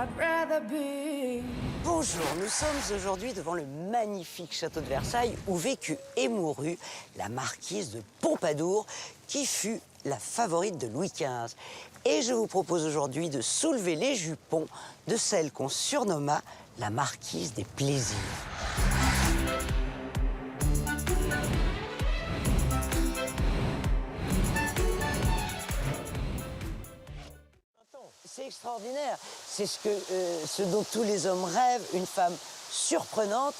I'd rather be. Bonjour, nous sommes aujourd'hui devant le magnifique château de Versailles où vécut et mourut la marquise de Pompadour qui fut la favorite de Louis XV. Et je vous propose aujourd'hui de soulever les jupons de celle qu'on surnomma la marquise des plaisirs. C'est extraordinaire, c'est ce dont tous les hommes rêvent, une femme surprenante.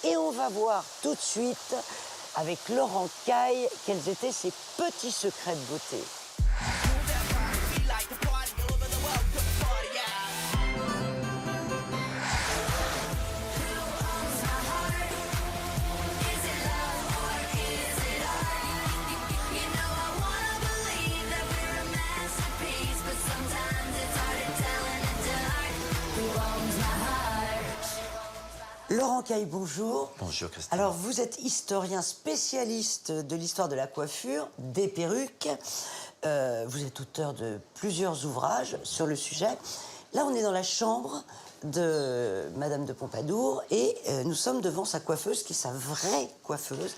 Et on va voir tout de suite, avec Laurent Caille, quels étaient ses petits secrets de beauté. Laurent Caille, bonjour. Bonjour Christine. Alors, vous êtes historien spécialiste de l'histoire de la coiffure, des perruques. Vous êtes auteur de plusieurs ouvrages sur le sujet. Là, on est dans la chambre de Madame de Pompadour et nous sommes devant sa coiffeuse, qui est sa vraie coiffeuse.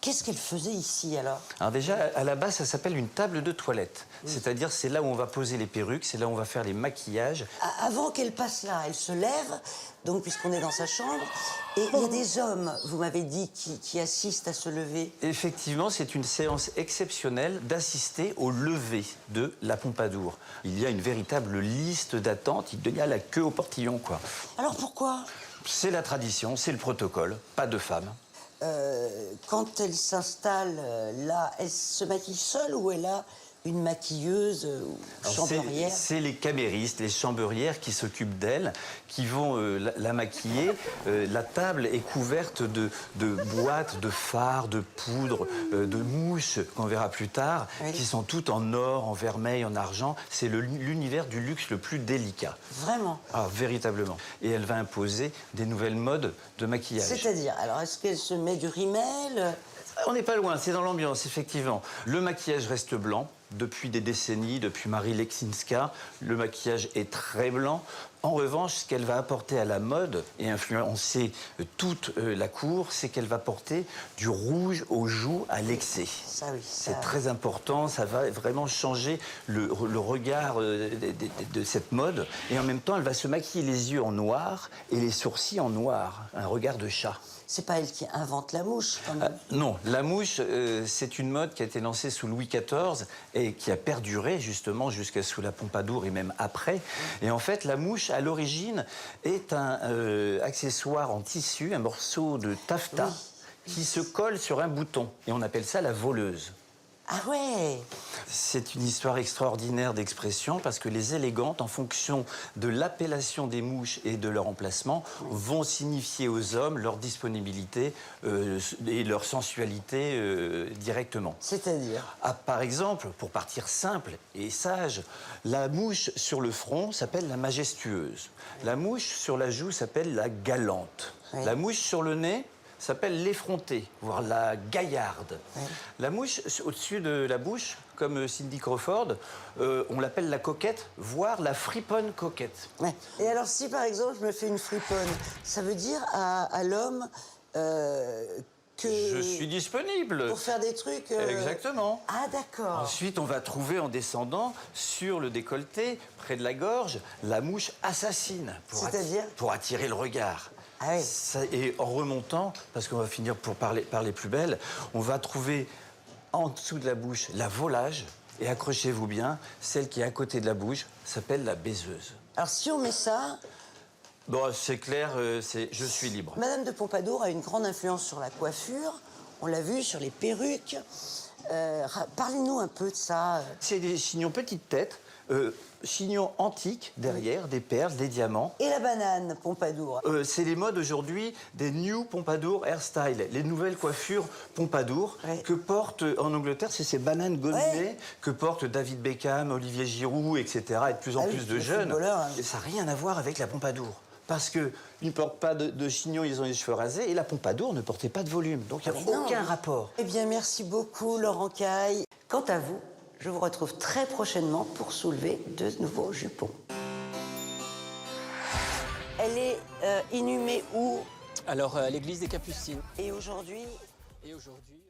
Qu'est-ce qu'elle faisait ici, alors? Alors déjà, à la base, ça s'appelle une table de toilette. Oui. C'est-à-dire, c'est là où on va poser les perruques, c'est là où on va faire les maquillages. Avant qu'elle passe là, elle se lève, donc puisqu'on est dans sa chambre, et il y a des hommes, vous m'avez dit, qui assistent à se lever. Effectivement, c'est une séance exceptionnelle d'assister au lever de la Pompadour. Il y a une véritable liste d'attente, il y a la queue au portillon, quoi. Alors pourquoi? C'est la tradition, c'est le protocole, pas de femmes. Quand elle s'installe là, elle se maquille seule ou elle a une maquilleuse ou chamberière? C'est les caméristes, les chamberières qui s'occupent d'elle, qui vont la maquiller. La table est couverte de boîtes, de fards, de poudre, de mouches, qu'on verra plus tard, oui, qui sont toutes en or, en vermeil, en argent. C'est l'univers du luxe le plus délicat. Vraiment? Ah, véritablement. Et elle va imposer des nouvelles modes de maquillage. C'est-à-dire, alors, est-ce qu'elle se met du rimel? On n'est pas loin, c'est dans l'ambiance, effectivement. Le maquillage reste blanc. Depuis des décennies, depuis Marie Leczinska, le maquillage est très blanc. En revanche, ce qu'elle va apporter à la mode et influencer toute la cour, c'est qu'elle va porter du rouge aux joues à l'excès. Ça, oui, c'est très important, ça va vraiment changer le regard de cette mode. Et en même temps, elle va se maquiller les yeux en noir et les sourcils en noir, un regard de chat. C'est pas elle qui invente la mouche, quand même. Non, la mouche, c'est une mode qui a été lancée sous Louis XIV et qui a perduré justement jusqu'à sous la Pompadour et même après. Et en fait, la mouche, à l'origine, est un accessoire en tissu, un morceau de taffetas, oui, qui se colle sur un bouton. Et on appelle ça la voleuse. Ah ouais! C'est une histoire extraordinaire d'expression parce que les élégantes, en fonction de l'appellation des mouches et de leur emplacement, vont signifier aux hommes leur disponibilité et leur sensualité directement. C'est-à-dire? Par exemple, pour partir simple et sage, la mouche sur le front s'appelle la majestueuse. La mouche sur la joue s'appelle la galante. Oui. La mouche sur le nez s'appelle l'effrontée, voire la gaillarde. Ouais. La mouche au-dessus de la bouche, comme Cindy Crawford, on l'appelle la coquette, voire la friponne coquette. Ouais. Et alors, si par exemple je me fais une friponne, ça veut dire à l'homme que... Je suis disponible. Pour faire des trucs... Exactement. Ah, d'accord. Ensuite, on va trouver en descendant, sur le décolleté, près de la gorge, la mouche assassine. C'est-à-dire? Pour attirer le regard. Ah oui. Et en remontant, parce qu'on va finir par les plus belles, on va trouver en dessous de la bouche la volage. Et accrochez-vous bien, celle qui est à côté de la bouche s'appelle la baiseuse. Alors si on met ça... Bon, c'est clair, je suis libre. Madame de Pompadour a une grande influence sur la coiffure. On l'a vu sur les perruques. Parlez-nous un peu de ça. C'est des chignons petite tête. Chignons antiques derrière, des perles, des diamants. Et la banane Pompadour? C'est les modes aujourd'hui des New Pompadour Hairstyle, les nouvelles coiffures Pompadour que portent en Angleterre, c'est ces bananes gommées que portent David Beckham, Olivier Giroud, etc. et de plus en plus de jeunes. Et ça n'a rien à voir avec la Pompadour. Parce qu'ils ne portent pas de chignons, ils ont les cheveux rasés, et la Pompadour ne portait pas de volume. Donc il n'y a aucun rapport. Eh bien, merci beaucoup, Laurent Caille. Quant à vous, je vous retrouve très prochainement pour soulever de nouveaux jupons. Elle est inhumée où? Alors, à l'église des Capucines. Et aujourd'hui? Et aujourd'hui...